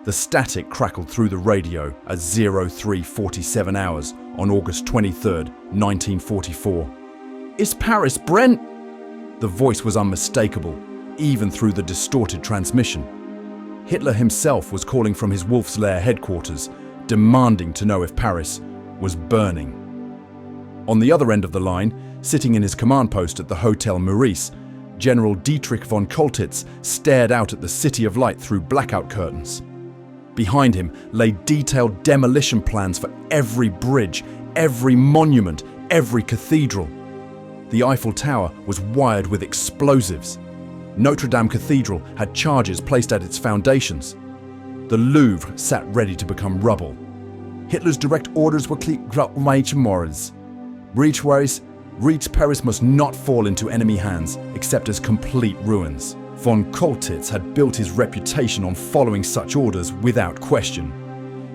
The static crackled through the radio at 03:47 hours on August 23, 1944. "It's Paris, Brent!" The voice was unmistakable, even through the distorted transmission. Hitler himself was calling from his Wolf's Lair headquarters, demanding to know if Paris was burning. On the other end of the line, sitting in his command post at the Hotel Meurice, General Dietrich von Choltitz stared out at the City of Light through blackout curtains. Behind him lay detailed demolition plans for every bridge, every monument, every cathedral. The Eiffel Tower was wired with explosives. Notre Dame Cathedral had charges placed at its foundations. The Louvre sat ready to become rubble. Hitler's direct orders were clear: Reach Paris must not fall into enemy hands except as complete ruins. Von Choltitz had built his reputation on following such orders without question.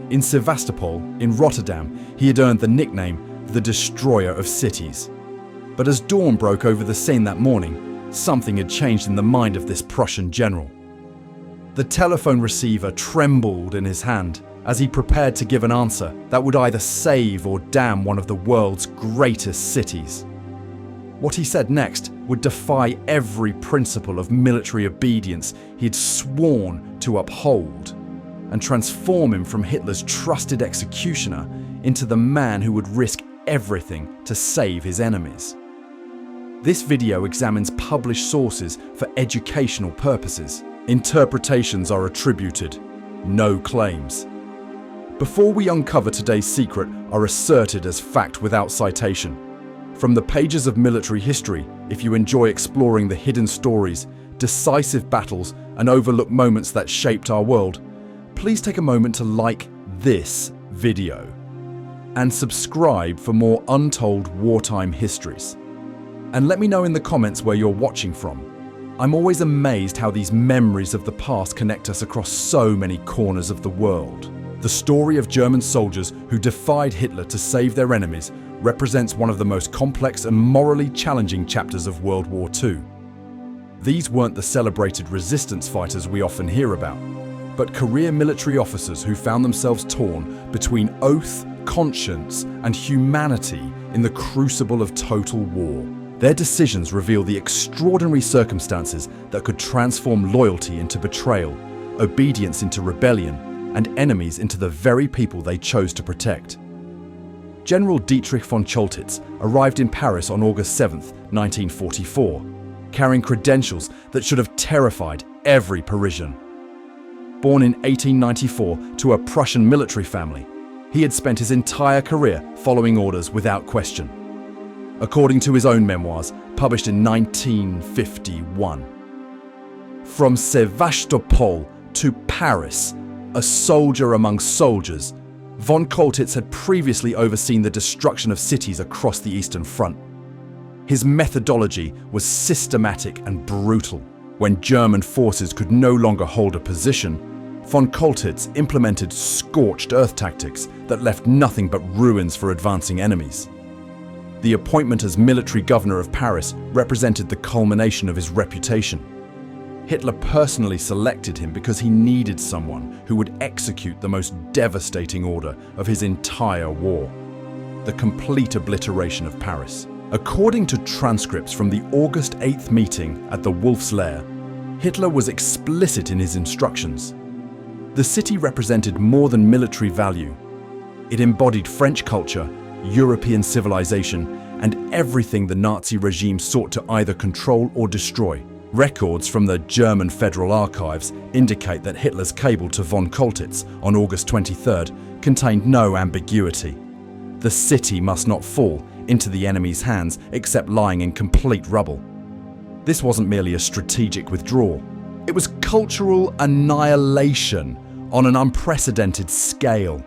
In Sevastopol, in Rotterdam, he had earned the nickname the Destroyer of Cities. But as dawn broke over the Seine that morning, something had changed in the mind of this Prussian general. The telephone receiver trembled in his hand as he prepared to give an answer that would either save or damn one of the world's greatest cities. What he said next would defy every principle of military obedience he had sworn to uphold, and transform him from Hitler's trusted executioner into the man who would risk everything to save his enemies. This video examines published sources for educational purposes. Interpretations are attributed, no claims. Before we uncover today's secret are asserted as fact without citation. From the pages of military history, if you enjoy exploring the hidden stories, decisive battles, and overlooked moments that shaped our world, please take a moment to like this video and subscribe for more untold wartime histories. And let me know in the comments where you're watching from. I'm always amazed how these memories of the past connect us across so many corners of the world. The story of German soldiers who defied Hitler to save their enemies represents one of the most complex and morally challenging chapters of World War II. These weren't the celebrated resistance fighters we often hear about, but career military officers who found themselves torn between oath, conscience, and humanity in the crucible of total war. Their decisions reveal the extraordinary circumstances that could transform loyalty into betrayal, obedience into rebellion, and enemies into the very people they chose to protect. General Dietrich von Choltitz arrived in Paris on August 7, 1944, carrying credentials that should have terrified every Parisian. Born in 1894 to a Prussian military family, he had spent his entire career following orders without question. According to his own memoirs, published in 1951. From Sevastopol to Paris, a soldier among soldiers, von Choltitz had previously overseen the destruction of cities across the Eastern Front. His methodology was systematic and brutal. When German forces could no longer hold a position, von Choltitz implemented scorched earth tactics that left nothing but ruins for advancing enemies. The appointment as military governor of Paris represented the culmination of his reputation. Hitler personally selected him because he needed someone who would execute the most devastating order of his entire war: the complete obliteration of Paris. According to transcripts from the August 8th meeting at the Wolf's Lair, Hitler was explicit in his instructions. The city represented more than military value. It embodied French culture, European civilization, and everything the Nazi regime sought to either control or destroy. Records from the German Federal Archives indicate that Hitler's cable to von Choltitz on August 23rd contained no ambiguity. The city must not fall into the enemy's hands except lying in complete rubble. This wasn't merely a strategic withdrawal. It was cultural annihilation on an unprecedented scale.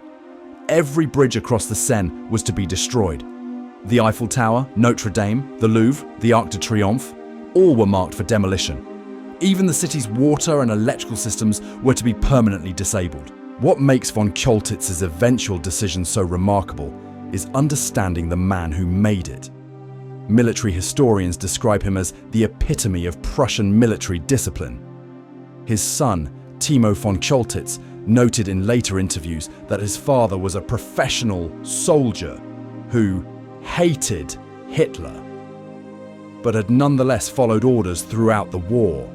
Every bridge across the Seine was to be destroyed. The Eiffel Tower, Notre Dame, the Louvre, the Arc de Triomphe, all were marked for demolition. Even the city's water and electrical systems were to be permanently disabled. What makes von Choltitz's eventual decision so remarkable is understanding the man who made it. Military historians describe him as the epitome of Prussian military discipline. His son, Timo von Choltitz, noted in later interviews that his father was a professional soldier who hated Hitler, but had nonetheless followed orders throughout the war.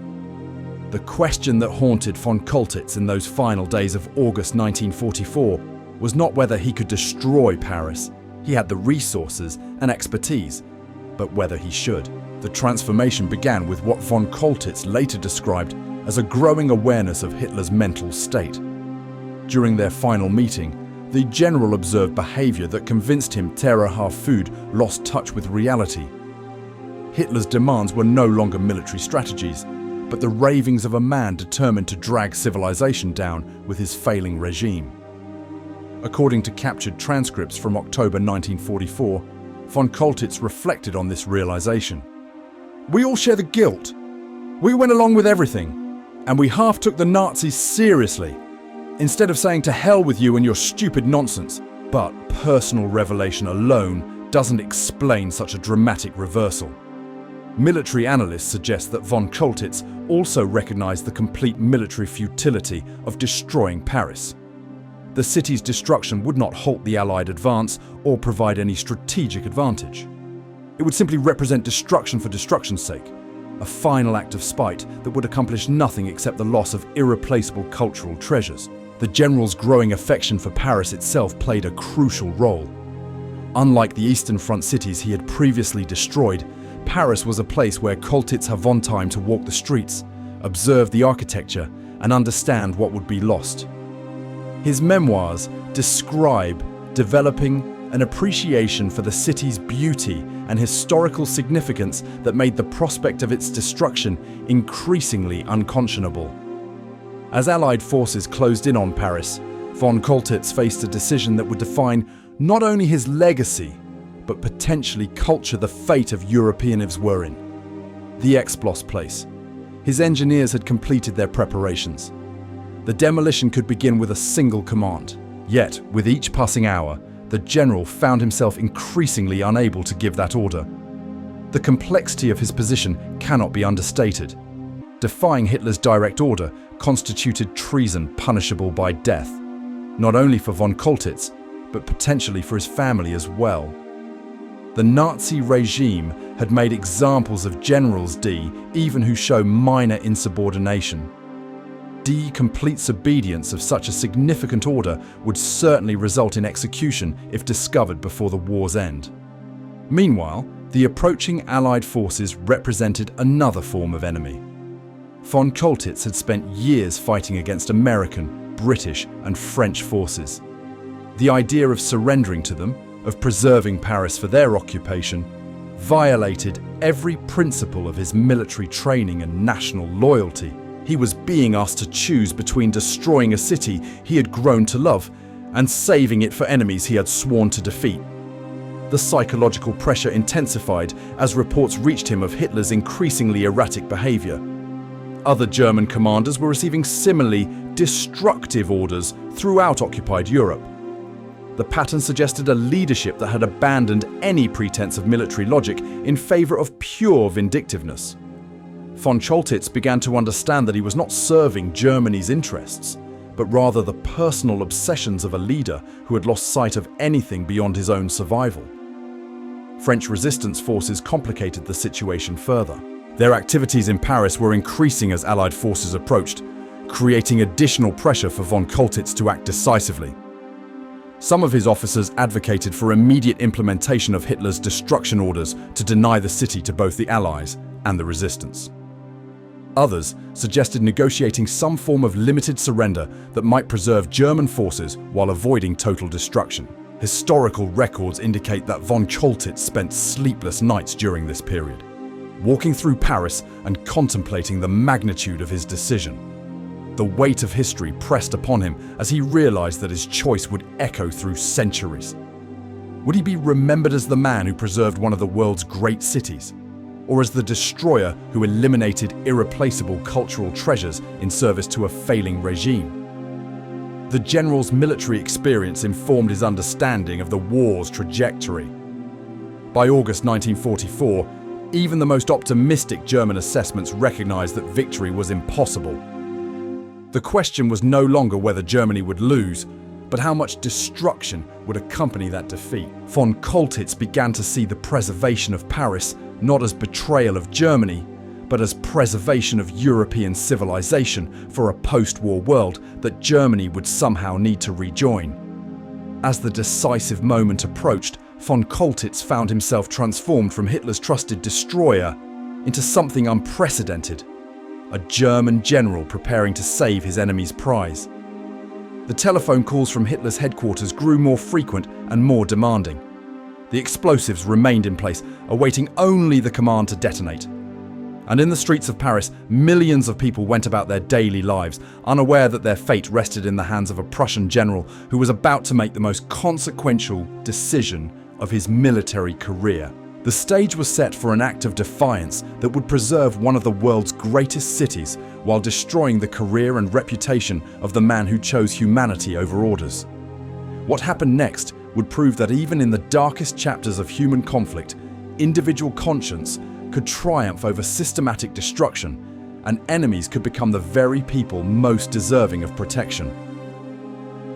The question that haunted von Choltitz in those final days of August 1944 was not whether he could destroy Paris. He had the resources and expertise, but whether he should. The transformation began with what von Choltitz later described as a growing awareness of Hitler's mental state. During their final meeting, the general observed behavior that convinced him terror half food lost touch with reality. Hitler's demands were no longer military strategies, but the ravings of a man determined to drag civilization down with his failing regime. According to captured transcripts from October 1944, von Choltitz reflected on this realization. "We all share the guilt. We went along with everything, and we half took the Nazis seriously, instead of saying to hell with you and your stupid nonsense." But personal revelation alone doesn't explain such a dramatic reversal. Military analysts suggest that von Choltitz also recognized the complete military futility of destroying Paris. The city's destruction would not halt the Allied advance or provide any strategic advantage. It would simply represent destruction for destruction's sake, a final act of spite that would accomplish nothing except the loss of irreplaceable cultural treasures. The general's growing affection for Paris itself played a crucial role. Unlike the Eastern Front cities he had previously destroyed, Paris was a place where Choltitz had one time to walk the streets, observe the architecture, and understand what would be lost. His memoirs describe developing an appreciation for the city's beauty and historical significance that made the prospect of its destruction increasingly unconscionable. As Allied forces closed in on Paris, von Choltitz faced a decision that would define not only his legacy, but potentially culture the fate of Europeans were in. The Explos place. His engineers had completed their preparations. The demolition could begin with a single command. Yet, with each passing hour, the general found himself increasingly unable to give that order. The complexity of his position cannot be understated. Defying Hitler's direct order constituted treason punishable by death, not only for von Choltitz, but potentially for his family as well. The Nazi regime had made examples of Generals D, even who show minor insubordination. D complete obedience of such a significant order would certainly result in execution if discovered before the war's end. Meanwhile, the approaching Allied forces represented another form of enemy. Von Choltitz had spent years fighting against American, British, and French forces. The idea of surrendering to them, of preserving Paris for their occupation, violated every principle of his military training and national loyalty. He was being asked to choose between destroying a city he had grown to love and saving it for enemies he had sworn to defeat. The psychological pressure intensified as reports reached him of Hitler's increasingly erratic behavior. Other German commanders were receiving similarly destructive orders throughout occupied Europe. The pattern suggested a leadership that had abandoned any pretense of military logic in favor of pure vindictiveness. Von Choltitz began to understand that he was not serving Germany's interests, but rather the personal obsessions of a leader who had lost sight of anything beyond his own survival. French resistance forces complicated the situation further. Their activities in Paris were increasing as Allied forces approached, creating additional pressure for von Choltitz to act decisively. Some of his officers advocated for immediate implementation of Hitler's destruction orders to deny the city to both the Allies and the resistance. Others suggested negotiating some form of limited surrender that might preserve German forces while avoiding total destruction. Historical records indicate that von Choltitz spent sleepless nights during this period, walking through Paris and contemplating the magnitude of his decision. The weight of history pressed upon him as he realized that his choice would echo through centuries. Would he be remembered as the man who preserved one of the world's great cities, or as the destroyer who eliminated irreplaceable cultural treasures in service to a failing regime? The general's military experience informed his understanding of the war's trajectory. By August 1944, even the most optimistic German assessments recognized that victory was impossible. The question was no longer whether Germany would lose, but how much destruction would accompany that defeat. Von Choltitz began to see the preservation of Paris not as betrayal of Germany, but as preservation of European civilization for a post-war world that Germany would somehow need to rejoin. As the decisive moment approached, von Choltitz found himself transformed from Hitler's trusted destroyer into something unprecedented, a German general preparing to save his enemy's prize. The telephone calls from Hitler's headquarters grew more frequent and more demanding. The explosives remained in place, awaiting only the command to detonate. And in the streets of Paris, millions of people went about their daily lives, unaware that their fate rested in the hands of a Prussian general who was about to make the most consequential decision of his military career. The stage was set for an act of defiance that would preserve one of the world's greatest cities while destroying the career and reputation of the man who chose humanity over orders. What happened next would prove that even in the darkest chapters of human conflict, individual conscience could triumph over systematic destruction, and enemies could become the very people most deserving of protection.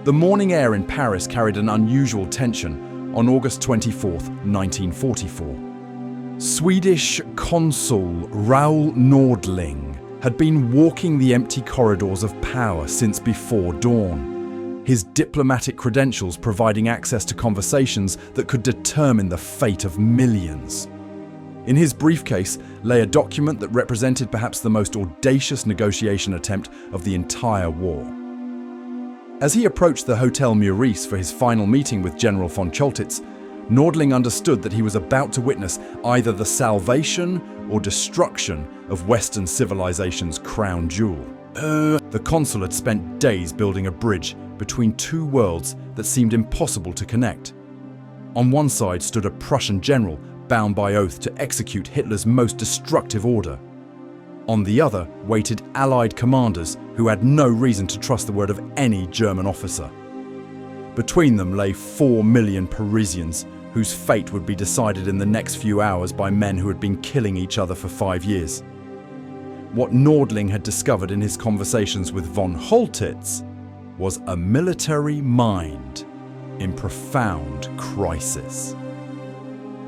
The morning air in Paris carried an unusual tension on August 24, 1944. Swedish consul Raoul Nordling had been walking the empty corridors of power since before dawn, his diplomatic credentials providing access to conversations that could determine the fate of millions. In his briefcase lay a document that represented perhaps the most audacious negotiation attempt of the entire war. As he approached the Hotel Meurice for his final meeting with General von Choltitz, Nordling understood that he was about to witness either the salvation or destruction of Western civilization's crown jewel. The consul had spent days building a bridge between two worlds that seemed impossible to connect. On one side stood a Prussian general bound by oath to execute Hitler's most destructive order. On the other waited Allied commanders who had no reason to trust the word of any German officer. Between them lay 4 million Parisians whose fate would be decided in the next few hours by men who had been killing each other for 5 years. What Nordling had discovered in his conversations with von Choltitz was a military mind in profound crisis.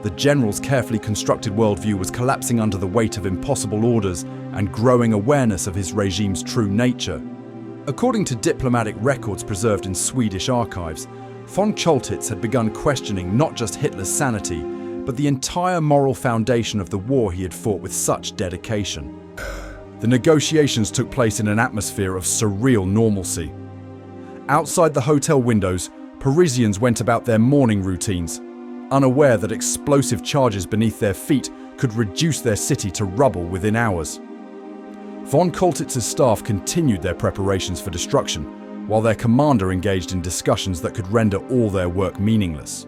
The general's carefully constructed worldview was collapsing under the weight of impossible orders and growing awareness of his regime's true nature. According to diplomatic records preserved in Swedish archives, von Choltitz had begun questioning not just Hitler's sanity, but the entire moral foundation of the war he had fought with such dedication. The negotiations took place in an atmosphere of surreal normalcy. Outside the hotel windows, Parisians went about their morning routines, unaware that explosive charges beneath their feet could reduce their city to rubble within hours. Von Choltitz's staff continued their preparations for destruction, while their commander engaged in discussions that could render all their work meaningless.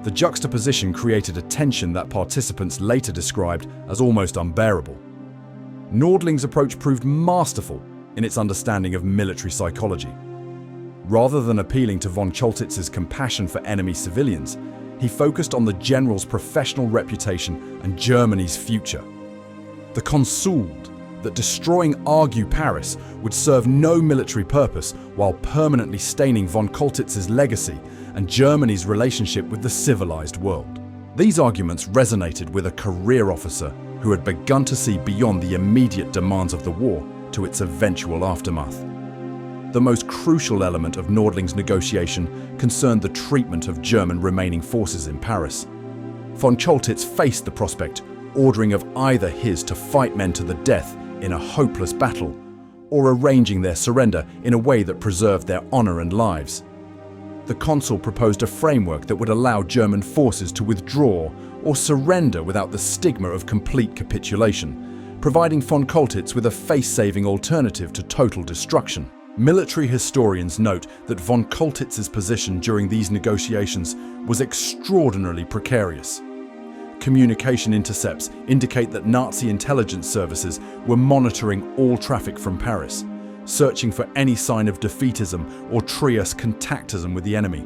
The juxtaposition created a tension that participants later described as almost unbearable. Nordling's approach proved masterful in its understanding of military psychology. Rather than appealing to von Choltitz's compassion for enemy civilians, he focused on the general's professional reputation and Germany's future. The consoled that destroying Argue Paris would serve no military purpose while permanently staining von Choltitz's legacy and Germany's relationship with the civilized world. These arguments resonated with a career officer who had begun to see beyond the immediate demands of the war to its eventual aftermath. The most crucial element of Nordling's negotiation concerned the treatment of German remaining forces in Paris. Von Choltitz faced the prospect, ordering of either his to fight men to the death in a hopeless battle, or arranging their surrender in a way that preserved their honor and lives. The consul proposed a framework that would allow German forces to withdraw or surrender without the stigma of complete capitulation, providing von Choltitz with a face-saving alternative to total destruction. Military historians note that von Choltitz's position during these negotiations was extraordinarily precarious. Communication intercepts indicate that Nazi intelligence services were monitoring all traffic from Paris, searching for any sign of defeatism or trias contactism with the enemy.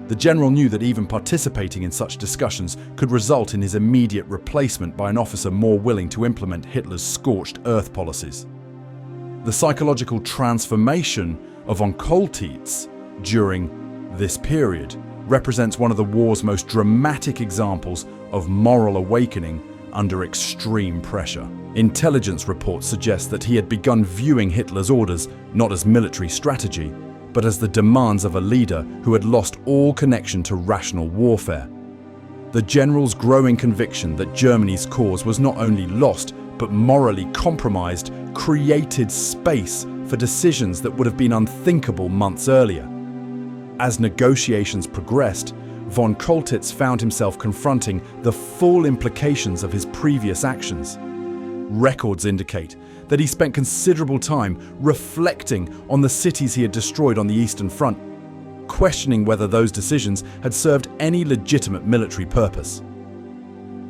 The general knew that even participating in such discussions could result in his immediate replacement by an officer more willing to implement Hitler's scorched earth policies. The psychological transformation of von Choltitz during this period represents one of the war's most dramatic examples of moral awakening under extreme pressure. Intelligence reports suggest that he had begun viewing Hitler's orders not as military strategy, but as the demands of a leader who had lost all connection to rational warfare. The general's growing conviction that Germany's cause was not only lost, but morally compromised, created space for decisions that would have been unthinkable months earlier. As negotiations progressed, von Choltitz found himself confronting the full implications of his previous actions. Records indicate that he spent considerable time reflecting on the cities he had destroyed on the Eastern Front, questioning whether those decisions had served any legitimate military purpose.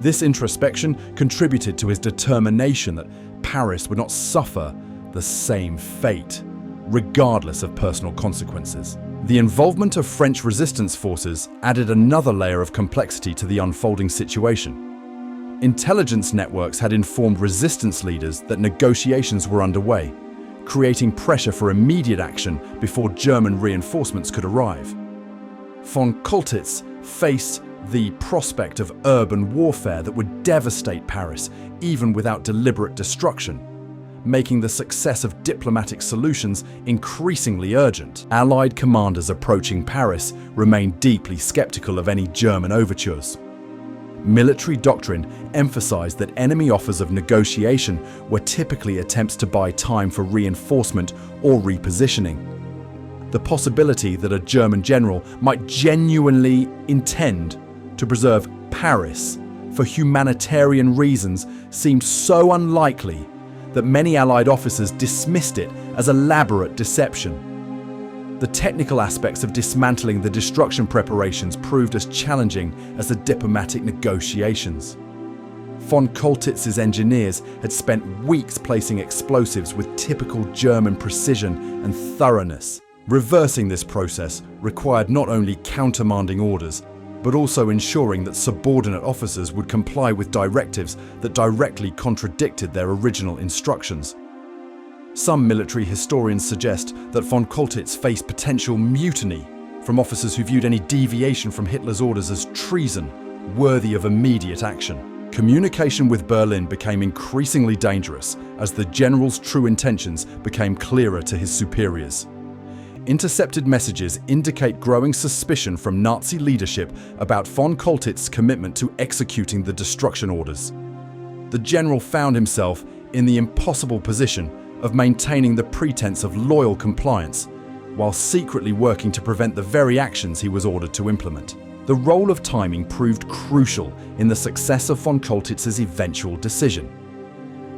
This introspection contributed to his determination that Paris would not suffer the same fate, regardless of personal consequences. The involvement of French resistance forces added another layer of complexity to the unfolding situation. Intelligence networks had informed resistance leaders that negotiations were underway, creating pressure for immediate action before German reinforcements could arrive. Von Choltitz faced the prospect of urban warfare that would devastate Paris, even without deliberate destruction, making the success of diplomatic solutions increasingly urgent. Allied commanders approaching Paris remained deeply skeptical of any German overtures. Military doctrine emphasized that enemy offers of negotiation were typically attempts to buy time for reinforcement or repositioning. The possibility that a German general might genuinely intend to preserve Paris for humanitarian reasons seemed so unlikely that many Allied officers dismissed it as elaborate deception. The technical aspects of dismantling the destruction preparations proved as challenging as the diplomatic negotiations. Von Choltitz's engineers had spent weeks placing explosives with typical German precision and thoroughness. Reversing this process required not only countermanding orders, but also ensuring that subordinate officers would comply with directives that directly contradicted their original instructions. Some military historians suggest that von Choltitz faced potential mutiny from officers who viewed any deviation from Hitler's orders as treason, worthy of immediate action. Communication with Berlin became increasingly dangerous as the general's true intentions became clearer to his superiors. Intercepted messages indicate growing suspicion from Nazi leadership about von Choltitz's commitment to executing the destruction orders. The general found himself in the impossible position of maintaining the pretense of loyal compliance, while secretly working to prevent the very actions he was ordered to implement. The role of timing proved crucial in the success of von Choltitz's eventual decision.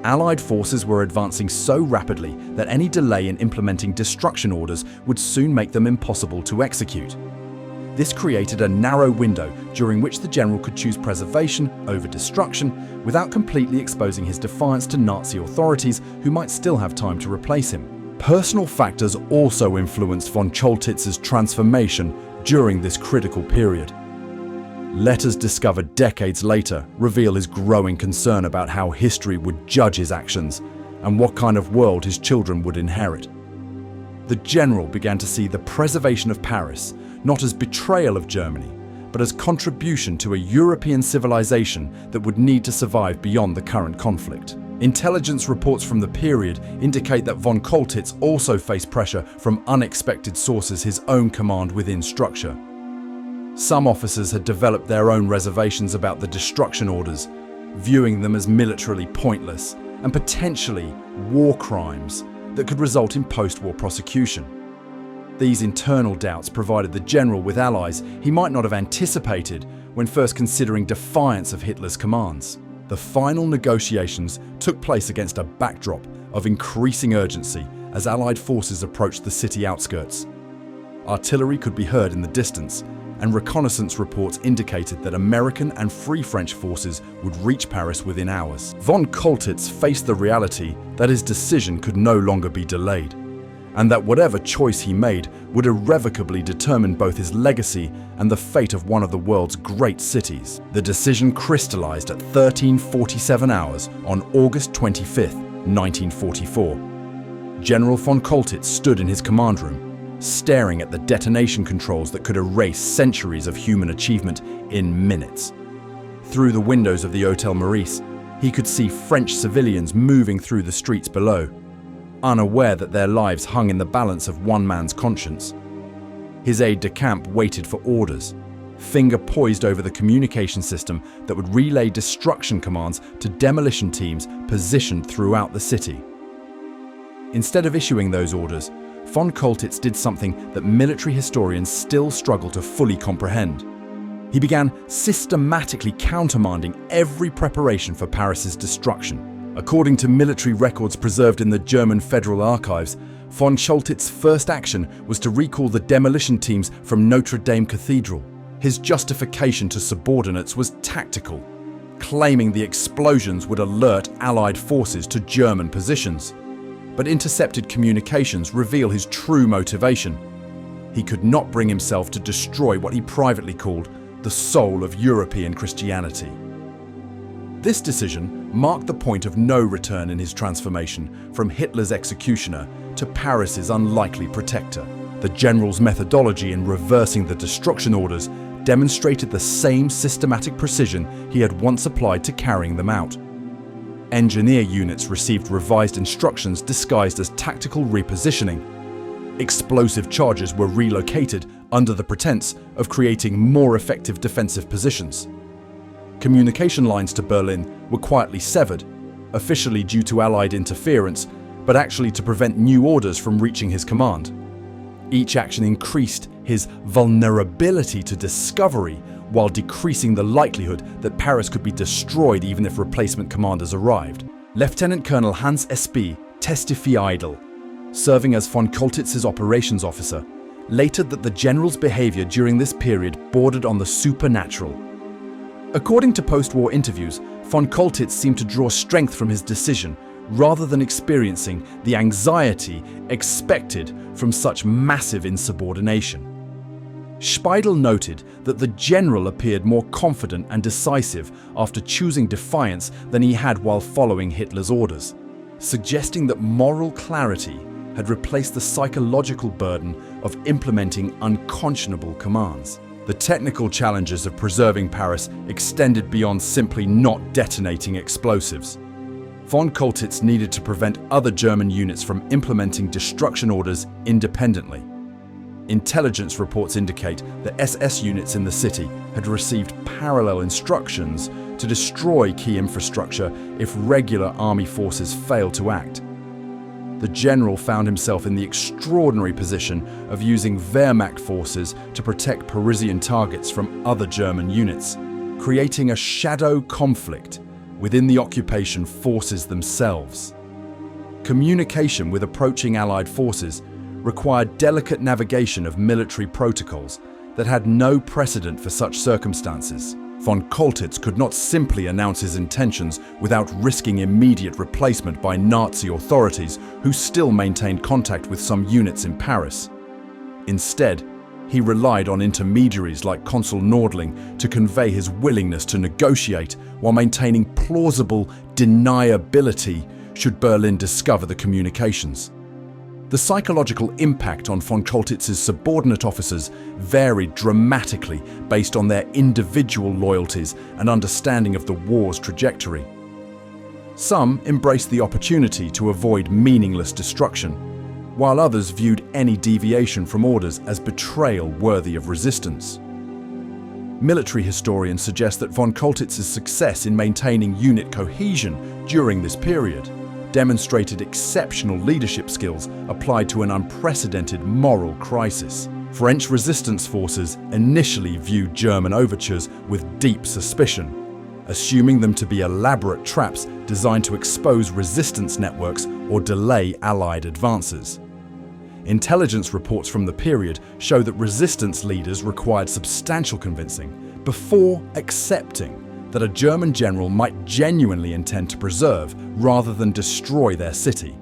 Allied forces were advancing so rapidly that any delay in implementing destruction orders would soon make them impossible to execute. This created a narrow window during which the general could choose preservation over destruction without completely exposing his defiance to Nazi authorities who might still have time to replace him. Personal factors also influenced von Choltitz's transformation during this critical period. Letters discovered decades later reveal his growing concern about how history would judge his actions and what kind of world his children would inherit. The general began to see the preservation of Paris not as betrayal of Germany, but as contribution to a European civilization that would need to survive beyond the current conflict. Intelligence reports from the period indicate that von Choltitz also faced pressure from unexpected sources his own command within structure. Some officers had developed their own reservations about the destruction orders, viewing them as militarily pointless and potentially war crimes that could result in post-war prosecution. These internal doubts provided the general with allies he might not have anticipated when first considering defiance of Hitler's commands. The final negotiations took place against a backdrop of increasing urgency as Allied forces approached the city outskirts. Artillery could be heard in the distance, and reconnaissance reports indicated that American and Free French forces would reach Paris within hours. Von Choltitz faced the reality that his decision could no longer be delayed, and that whatever choice he made would irrevocably determine both his legacy and the fate of one of the world's great cities. The decision crystallized at 13:47 hours on August 25, 1944. General von Choltitz stood in his command room, staring at the detonation controls that could erase centuries of human achievement in minutes. Through the windows of the Hôtel Meurice, he could see French civilians moving through the streets below, unaware that their lives hung in the balance of one man's conscience. His aide-de-camp waited for orders, finger poised over the communication system that would relay destruction commands to demolition teams positioned throughout the city. Instead of issuing those orders, von Choltitz did something that military historians still struggle to fully comprehend. He began systematically countermanding every preparation for Paris's destruction. According to military records preserved in the German Federal Archives, von Choltitz's first action was to recall the demolition teams from Notre Dame Cathedral. His justification to subordinates was tactical, claiming the explosions would alert Allied forces to German positions. But intercepted communications reveal his true motivation. He could not bring himself to destroy what he privately called the soul of European Christianity. This decision marked the point of no return in his transformation from Hitler's executioner to Paris's unlikely protector. The general's methodology in reversing the destruction orders demonstrated the same systematic precision he had once applied to carrying them out. Engineer units received revised instructions disguised as tactical repositioning. Explosive charges were relocated under the pretense of creating more effective defensive positions. Communication lines to Berlin were quietly severed, officially due to Allied interference, but actually to prevent new orders from reaching his command. Each action increased his vulnerability to discovery while decreasing the likelihood that Paris could be destroyed even if replacement commanders arrived. Lieutenant Colonel Hans S.B. Testified, serving as von Choltitz's operations officer, later that the general's behavior during this period bordered on the supernatural. According to post-war interviews, von Choltitz seemed to draw strength from his decision rather than experiencing the anxiety expected from such massive insubordination. Speidel noted that the general appeared more confident and decisive after choosing defiance than he had while following Hitler's orders, suggesting that moral clarity had replaced the psychological burden of implementing unconscionable commands. The technical challenges of preserving Paris extended beyond simply not detonating explosives. Von Choltitz needed to prevent other German units from implementing destruction orders independently. Intelligence reports indicate that SS units in the city had received parallel instructions to destroy key infrastructure if regular army forces failed to act. The general found himself in the extraordinary position of using Wehrmacht forces to protect Parisian targets from other German units, creating a shadow conflict within the occupation forces themselves. Communication with approaching Allied forces required delicate navigation of military protocols that had no precedent for such circumstances. Von Choltitz could not simply announce his intentions without risking immediate replacement by Nazi authorities who still maintained contact with some units in Paris. Instead, he relied on intermediaries like Consul Nordling to convey his willingness to negotiate while maintaining plausible deniability should Berlin discover the communications. The psychological impact on von Choltitz's subordinate officers varied dramatically based on their individual loyalties and understanding of the war's trajectory. Some embraced the opportunity to avoid meaningless destruction, while others viewed any deviation from orders as betrayal worthy of resistance. Military historians suggest that von Choltitz's success in maintaining unit cohesion during this period demonstrated exceptional leadership skills applied to an unprecedented moral crisis. French resistance forces initially viewed German overtures with deep suspicion, assuming them to be elaborate traps designed to expose resistance networks or delay Allied advances. Intelligence reports from the period show that resistance leaders required substantial convincing before accepting that a German general might genuinely intend to preserve rather than destroy their city.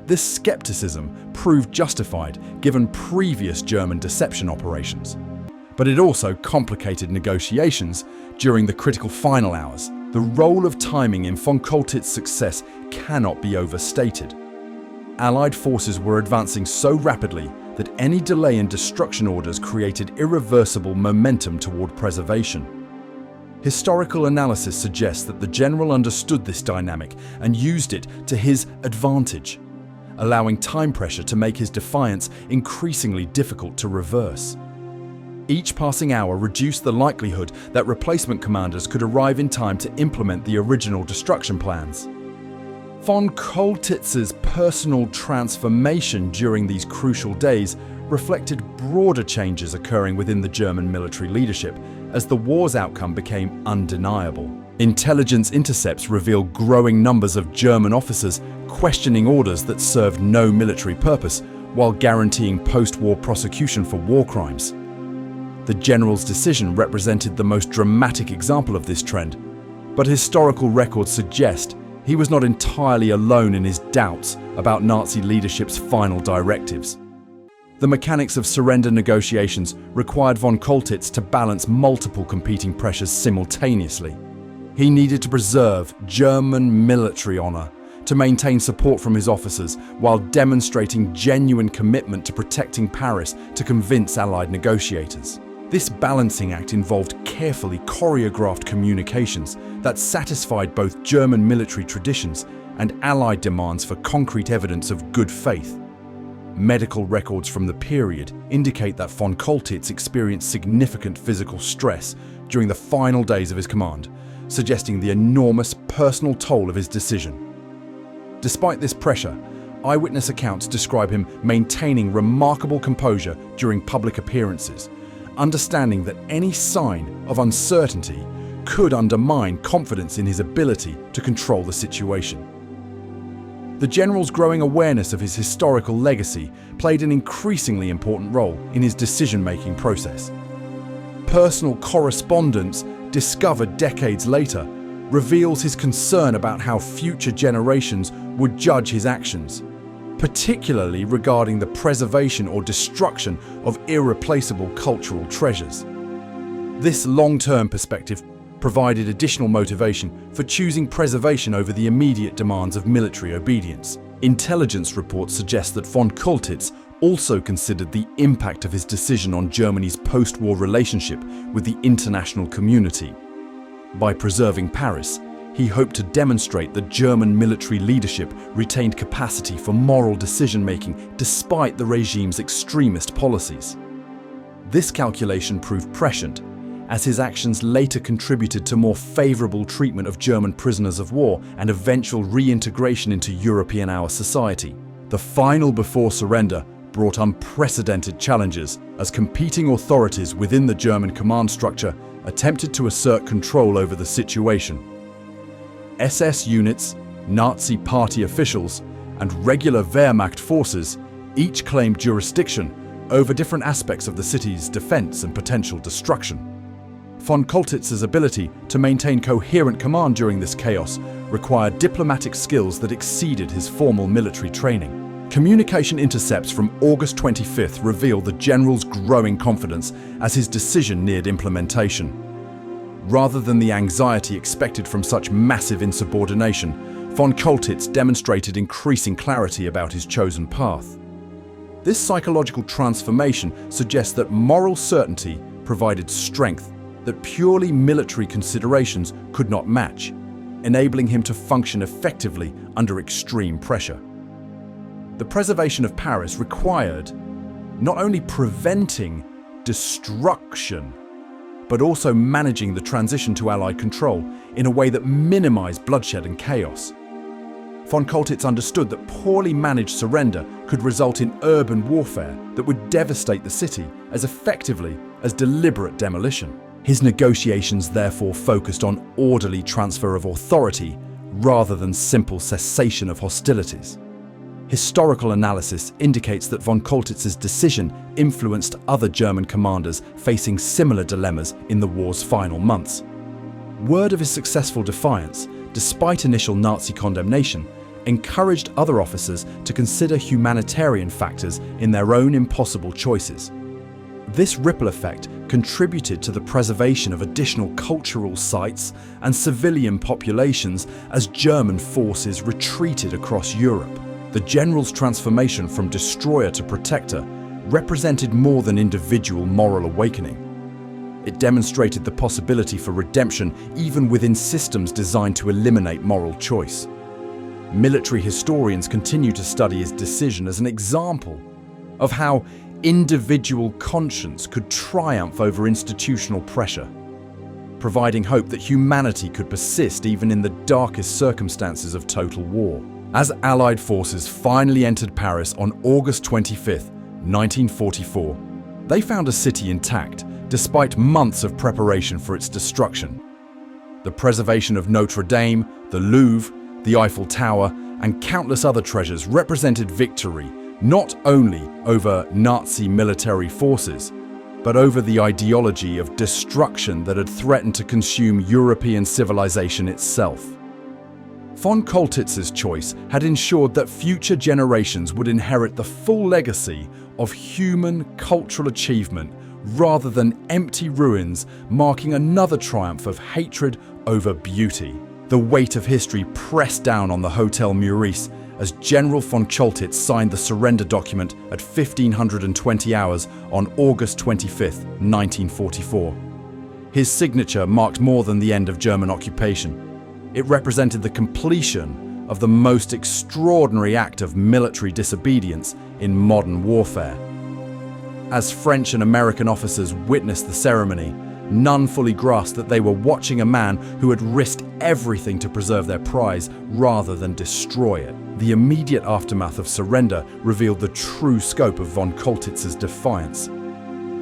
This skepticism proved justified given previous German deception operations, but it also complicated negotiations during the critical final hours. The role of timing in von Choltitz's success cannot be overstated. Allied forces were advancing so rapidly that any delay in destruction orders created irreversible momentum toward preservation. Historical analysis suggests that the general understood this dynamic and used it to his advantage, allowing time pressure to make his defiance increasingly difficult to reverse. Each passing hour reduced the likelihood that replacement commanders could arrive in time to implement the original destruction plans. Von Choltitz's personal transformation during these crucial days reflected broader changes occurring within the German military leadership as the war's outcome became undeniable. Intelligence intercepts reveal growing numbers of German officers questioning orders that served no military purpose while guaranteeing post-war prosecution for war crimes. The general's decision represented the most dramatic example of this trend, but historical records suggest he was not entirely alone in his doubts about Nazi leadership's final directives. The mechanics of surrender negotiations required von Choltitz to balance multiple competing pressures simultaneously. He needed to preserve German military honor, to maintain support from his officers, while demonstrating genuine commitment to protecting Paris to convince Allied negotiators. This balancing act involved carefully choreographed communications that satisfied both German military traditions and Allied demands for concrete evidence of good faith. Medical records from the period indicate that von Choltitz experienced significant physical stress during the final days of his command, suggesting the enormous personal toll of his decision. Despite this pressure, eyewitness accounts describe him maintaining remarkable composure during public appearances, understanding that any sign of uncertainty could undermine confidence in his ability to control the situation. The general's growing awareness of his historical legacy played an increasingly important role in his decision-making process. Personal correspondence, discovered decades later, reveals his concern about how future generations would judge his actions, particularly regarding the preservation or destruction of irreplaceable cultural treasures. This long-term perspective provided additional motivation for choosing preservation over the immediate demands of military obedience. Intelligence reports suggest that von Choltitz also considered the impact of his decision on Germany's post-war relationship with the international community. By preserving Paris, he hoped to demonstrate that German military leadership retained capacity for moral decision-making despite the regime's extremist policies. This calculation proved prescient, as his actions later contributed to more favorable treatment of German prisoners of war and eventual reintegration into European hour society. The final before surrender brought unprecedented challenges as competing authorities within the German command structure attempted to assert control over the situation. SS units, Nazi party officials, and regular Wehrmacht forces each claimed jurisdiction over different aspects of the city's defense and potential destruction. Von Choltitz's ability to maintain coherent command during this chaos required diplomatic skills that exceeded his formal military training. Communication intercepts from August 25th reveal the general's growing confidence as his decision neared implementation. Rather than the anxiety expected from such massive insubordination, von Choltitz demonstrated increasing clarity about his chosen path. This psychological transformation suggests that moral certainty provided strength that purely military considerations could not match, enabling him to function effectively under extreme pressure. The preservation of Paris required not only preventing destruction, but also managing the transition to Allied control in a way that minimized bloodshed and chaos. Von Choltitz understood that poorly managed surrender could result in urban warfare that would devastate the city as effectively as deliberate demolition. His negotiations therefore focused on orderly transfer of authority rather than simple cessation of hostilities. Historical analysis indicates that von Choltitz's decision influenced other German commanders facing similar dilemmas in the war's final months. Word of his successful defiance, despite initial Nazi condemnation, encouraged other officers to consider humanitarian factors in their own impossible choices. This ripple effect contributed to the preservation of additional cultural sites and civilian populations as German forces retreated across Europe. The general's transformation from destroyer to protector represented more than individual moral awakening. It demonstrated the possibility for redemption even within systems designed to eliminate moral choice. Military historians continue to study his decision as an example of how individual conscience could triumph over institutional pressure, providing hope that humanity could persist even in the darkest circumstances of total war. As Allied forces finally entered Paris on August 25, 1944, they found a city intact despite months of preparation for its destruction. The preservation of Notre Dame, the Louvre, the Eiffel Tower, and countless other treasures represented victory not only over Nazi military forces, but over the ideology of destruction that had threatened to consume European civilization itself. Von Choltitz's choice had ensured that future generations would inherit the full legacy of human cultural achievement rather than empty ruins marking another triumph of hatred over beauty. The weight of history pressed down on the Hotel Meurice as General von Choltitz signed the surrender document at 1520 hours on August 25, 1944. His signature marked more than the end of German occupation. It represented the completion of the most extraordinary act of military disobedience in modern warfare. As French and American officers witnessed the ceremony, none fully grasped that they were watching a man who had risked everything to preserve their prize rather than destroy it. The immediate aftermath of surrender revealed the true scope of von Choltitz's defiance.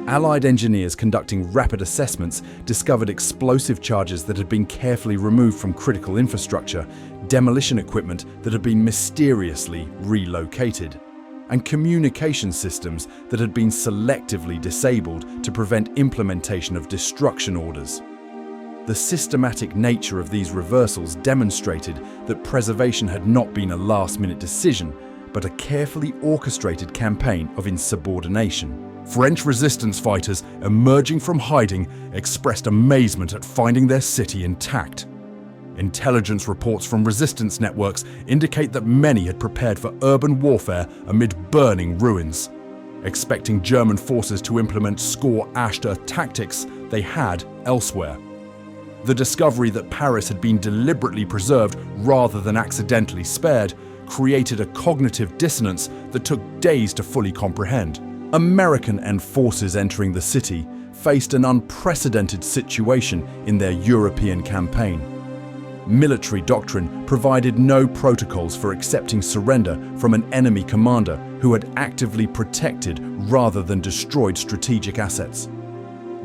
Allied engineers conducting rapid assessments discovered explosive charges that had been carefully removed from critical infrastructure, demolition equipment that had been mysteriously relocated, and communication systems that had been selectively disabled to prevent implementation of destruction orders. The systematic nature of these reversals demonstrated that preservation had not been a last-minute decision, but a carefully orchestrated campaign of insubordination. French resistance fighters emerging from hiding expressed amazement at finding their city intact. Intelligence reports from resistance networks indicate that many had prepared for urban warfare amid burning ruins. Expecting German forces to implement scorched earth tactics they had elsewhere. The discovery that Paris had been deliberately preserved rather than accidentally spared created a cognitive dissonance that took days to fully comprehend. American and forces entering the city faced an unprecedented situation in their European campaign. Military doctrine provided no protocols for accepting surrender from an enemy commander who had actively protected rather than destroyed strategic assets.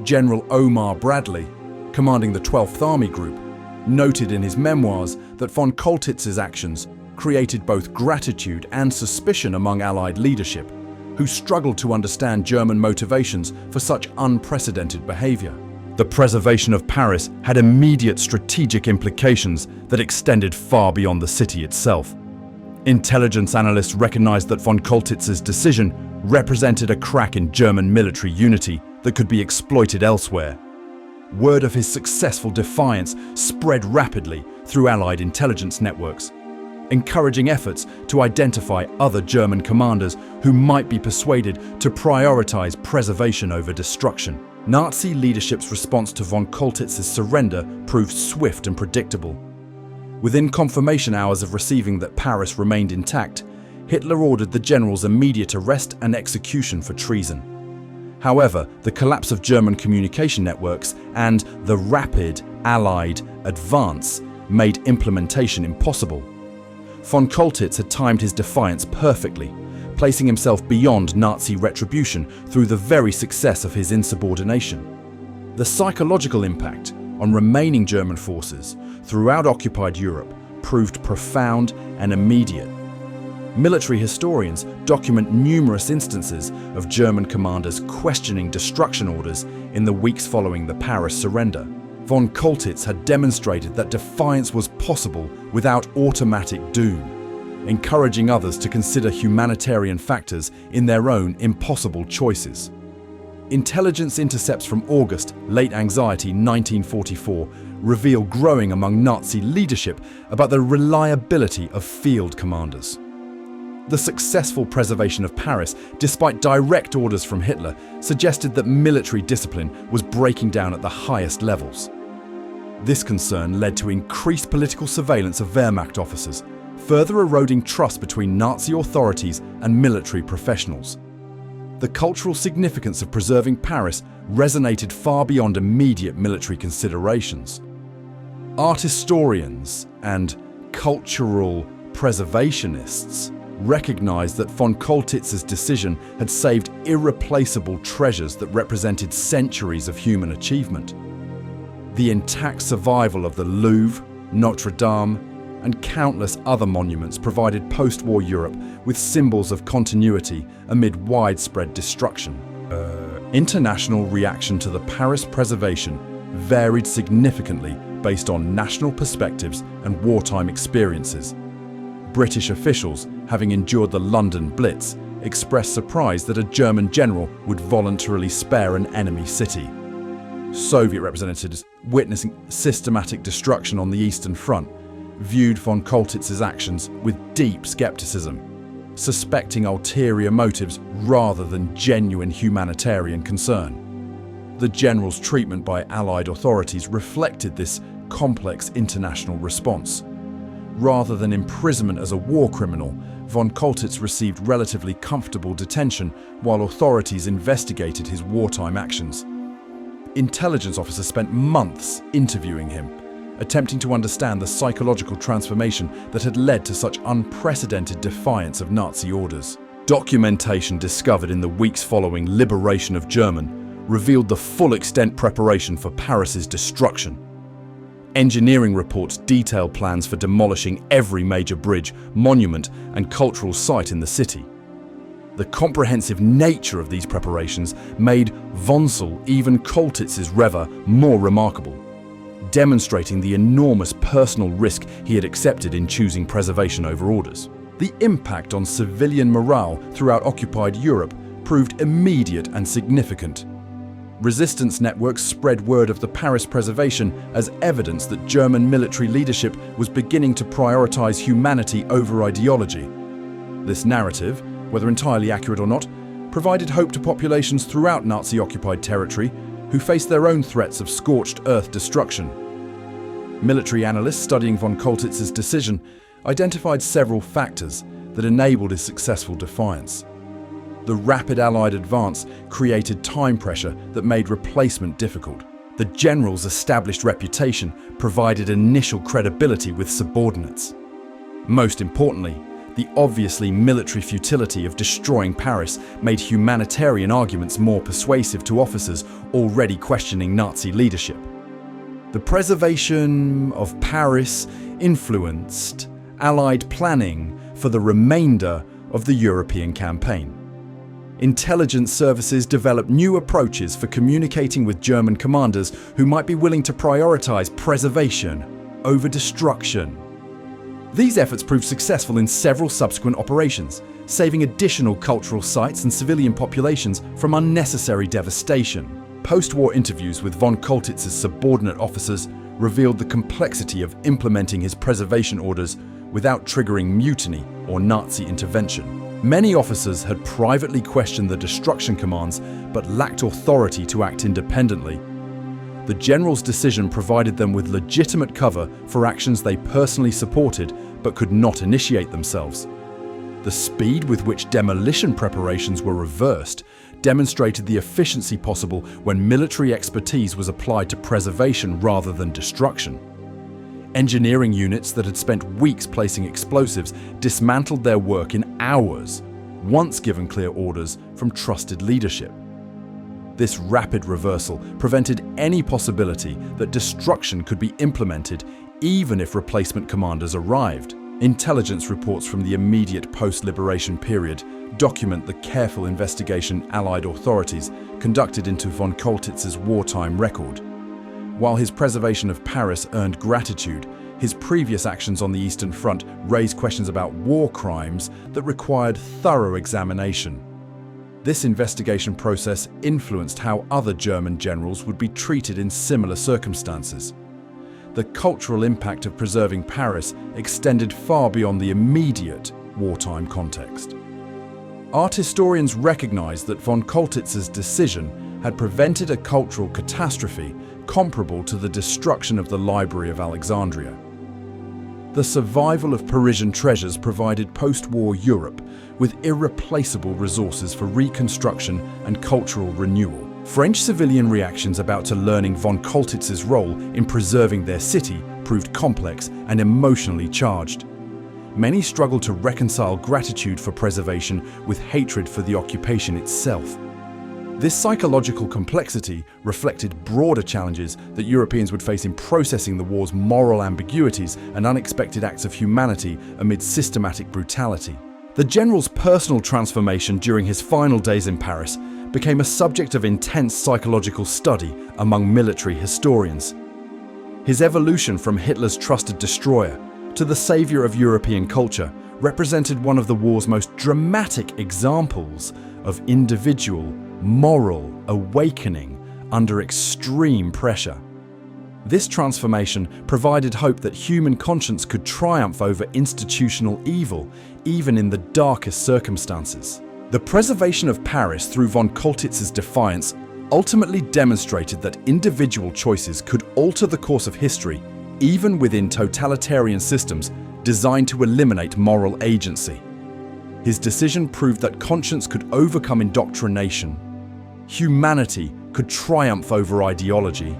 General Omar Bradley, commanding the 12th Army Group, noted in his memoirs that von Choltitz's actions created both gratitude and suspicion among Allied leadership, who struggled to understand German motivations for such unprecedented behavior. The preservation of Paris had immediate strategic implications that extended far beyond the city itself. Intelligence analysts recognized that von Choltitz's decision represented a crack in German military unity that could be exploited elsewhere. Word of his successful defiance spread rapidly through Allied intelligence networks, encouraging efforts to identify other German commanders who might be persuaded to prioritize preservation over destruction. Nazi leadership's response to von Choltitz's surrender proved swift and predictable. Within confirmation hours of receiving that Paris remained intact, Hitler ordered the general's immediate arrest and execution for treason. However, the collapse of German communication networks and the rapid Allied advance made implementation impossible. Von Choltitz had timed his defiance perfectly, placing himself beyond Nazi retribution through the very success of his insubordination. The psychological impact on remaining German forces throughout occupied Europe proved profound and immediate. Military historians document numerous instances of German commanders questioning destruction orders in the weeks following the Paris surrender. Von Choltitz had demonstrated that defiance was possible without automatic doom, encouraging others to consider humanitarian factors in their own impossible choices. Intelligence intercepts from August, late anxiety 1944 reveal growing among Nazi leadership about the reliability of field commanders. The successful preservation of Paris, despite direct orders from Hitler, suggested that military discipline was breaking down at the highest levels. This concern led to increased political surveillance of Wehrmacht officers, further eroding trust between Nazi authorities and military professionals. The cultural significance of preserving Paris resonated far beyond immediate military considerations. Art historians and cultural preservationists recognized that von Choltitz's decision had saved irreplaceable treasures that represented centuries of human achievement. The intact survival of the Louvre, Notre Dame, and countless other monuments provided post-war Europe with symbols of continuity amid widespread destruction. International reaction to the Paris preservation varied significantly based on national perspectives and wartime experiences. British officials, having endured the London Blitz, expressed surprise that a German general would voluntarily spare an enemy city. Soviet representatives, witnessing systematic destruction on the Eastern Front, viewed von Choltitz's actions with deep skepticism, suspecting ulterior motives rather than genuine humanitarian concern. The general's treatment by Allied authorities reflected this complex international response. Rather than imprisonment as a war criminal, von Choltitz received relatively comfortable detention while authorities investigated his wartime actions. Intelligence officers spent months interviewing him, attempting to understand the psychological transformation that had led to such unprecedented defiance of Nazi orders. Documentation discovered in the weeks following liberation of Germany revealed the full extent preparation for Paris's destruction. Engineering reports detailed plans for demolishing every major bridge, monument, and cultural site in the city. The comprehensive nature of these preparations made Vonsel, even Choltitz's rever, more remarkable, demonstrating the enormous personal risk he had accepted in choosing preservation over orders. The impact on civilian morale throughout occupied Europe proved immediate and significant. Resistance networks spread word of the Paris preservation as evidence that German military leadership was beginning to prioritize humanity over ideology. This narrative, whether entirely accurate or not, provided hope to populations throughout Nazi-occupied territory who faced their own threats of scorched earth destruction. Military analysts studying von Choltitz's decision identified several factors that enabled his successful defiance. The rapid Allied advance created time pressure that made replacement difficult. The general's established reputation provided initial credibility with subordinates. Most importantly, the obviously military futility of destroying Paris made humanitarian arguments more persuasive to officers already questioning Nazi leadership. The preservation of Paris influenced Allied planning for the remainder of the European campaign. Intelligence services developed new approaches for communicating with German commanders who might be willing to prioritize preservation over destruction. These efforts proved successful in several subsequent operations, saving additional cultural sites and civilian populations from unnecessary devastation. Post-war interviews with von Choltitz's subordinate officers revealed the complexity of implementing his preservation orders without triggering mutiny or Nazi intervention. Many officers had privately questioned the destruction commands but lacked authority to act independently. The general's decision provided them with legitimate cover for actions they personally supported but could not initiate themselves. The speed with which demolition preparations were reversed demonstrated the efficiency possible when military expertise was applied to preservation rather than destruction. Engineering units that had spent weeks placing explosives dismantled their work in hours, once given clear orders from trusted leadership. This rapid reversal prevented any possibility that destruction could be implemented even if replacement commanders arrived. Intelligence reports from the immediate post-liberation period document the careful investigation Allied authorities conducted into von Choltitz's wartime record. While his preservation of Paris earned gratitude, his previous actions on the Eastern Front raised questions about war crimes that required thorough examination. This investigation process influenced how other German generals would be treated in similar circumstances. The cultural impact of preserving Paris extended far beyond the immediate wartime context. Art historians recognize that von Choltitz's decision had prevented a cultural catastrophe comparable to the destruction of the Library of Alexandria. The survival of Parisian treasures provided post-war Europe with irreplaceable resources for reconstruction and cultural renewal. French civilian reactions about to learning von Choltitz's role in preserving their city proved complex and emotionally charged. Many struggled to reconcile gratitude for preservation with hatred for the occupation itself. This psychological complexity reflected broader challenges that Europeans would face in processing the war's moral ambiguities and unexpected acts of humanity amid systematic brutality. The general's personal transformation during his final days in Paris became a subject of intense psychological study among military historians. His evolution from Hitler's trusted destroyer to the savior of European culture represented one of the war's most dramatic examples of individual, moral awakening under extreme pressure. This transformation provided hope that human conscience could triumph over institutional evil, even in the darkest circumstances. The preservation of Paris through von Choltitz's defiance ultimately demonstrated that individual choices could alter the course of history, even within totalitarian systems designed to eliminate moral agency. His decision proved that conscience could overcome indoctrination, humanity could triumph over ideology,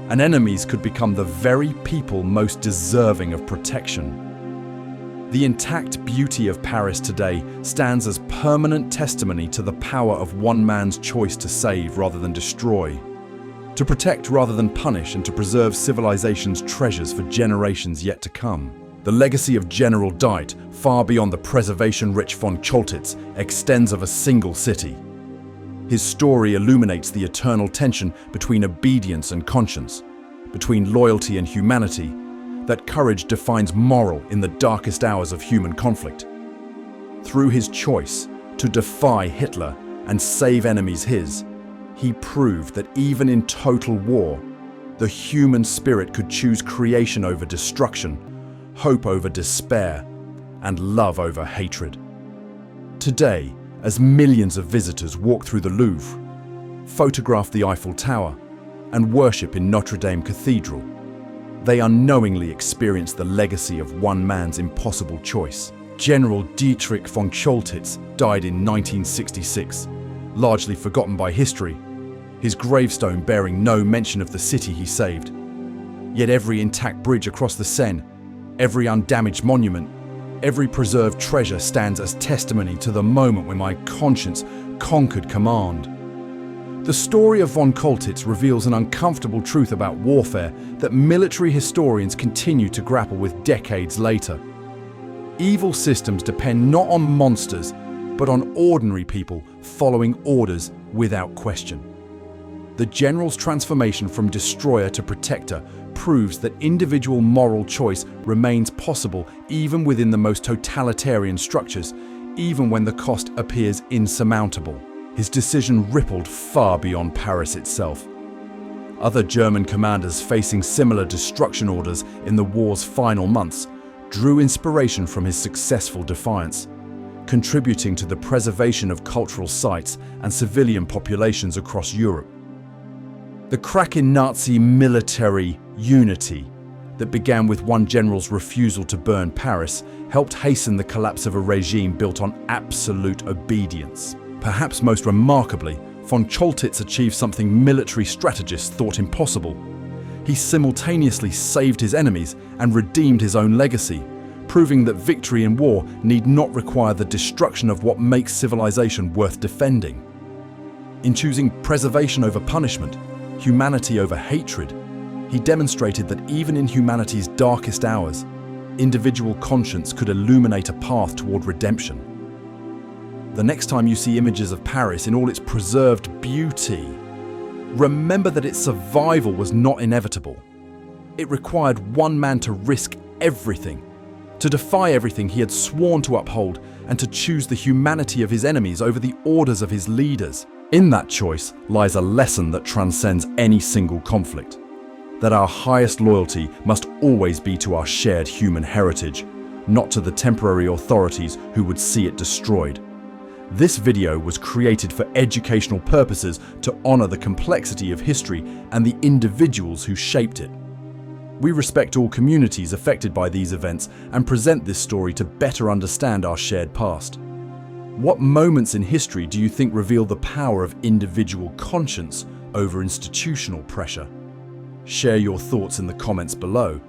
and enemies could become the very people most deserving of protection. The intact beauty of Paris today stands as permanent testimony to the power of one man's choice to save rather than destroy, to protect rather than punish, and to preserve civilization's treasures for generations yet to come. The legacy of General Dietrich, far beyond the preservation-rich von Choltitz, extends of a single city. His story illuminates the eternal tension between obedience and conscience, between loyalty and humanity, that courage defines moral in the darkest hours of human conflict. Through his choice to defy Hitler and save enemies he proved that even in total war, the human spirit could choose creation over destruction, hope over despair, and love over hatred. Today, as millions of visitors walk through the Louvre, photograph the Eiffel Tower, and worship in Notre Dame Cathedral, they unknowingly experience the legacy of one man's impossible choice. General Dietrich von Choltitz died in 1966, largely forgotten by history, his gravestone bearing no mention of the city he saved. Yet every intact bridge across the Seine, every undamaged monument, every preserved treasure stands as testimony to the moment when my conscience conquered command. The story of von Choltitz reveals an uncomfortable truth about warfare that military historians continue to grapple with decades later. Evil systems depend not on monsters, but on ordinary people following orders without question. The general's transformation from destroyer to protector proves that individual moral choice remains possible even within the most totalitarian structures, even when the cost appears insurmountable. His decision rippled far beyond Paris itself. Other German commanders facing similar destruction orders in the war's final months drew inspiration from his successful defiance, contributing to the preservation of cultural sites and civilian populations across Europe. The crack in Nazi military unity that began with one general's refusal to burn Paris helped hasten the collapse of a regime built on absolute obedience. Perhaps most remarkably, von Choltitz achieved something military strategists thought impossible. He simultaneously saved his enemies and redeemed his own legacy, proving that victory in war need not require the destruction of what makes civilization worth defending. In choosing preservation over punishment, humanity over hatred, he demonstrated that even in humanity's darkest hours, individual conscience could illuminate a path toward redemption. The next time you see images of Paris in all its preserved beauty, remember that its survival was not inevitable. It required one man to risk everything, to defy everything he had sworn to uphold, and to choose the humanity of his enemies over the orders of his leaders. In that choice lies a lesson that transcends any single conflict, that our highest loyalty must always be to our shared human heritage, not to the temporary authorities who would see it destroyed. This video was created for educational purposes to honor the complexity of history and the individuals who shaped it. We respect all communities affected by these events and present this story to better understand our shared past. What moments in history do you think reveal the power of individual conscience over institutional pressure? Share your thoughts in the comments below.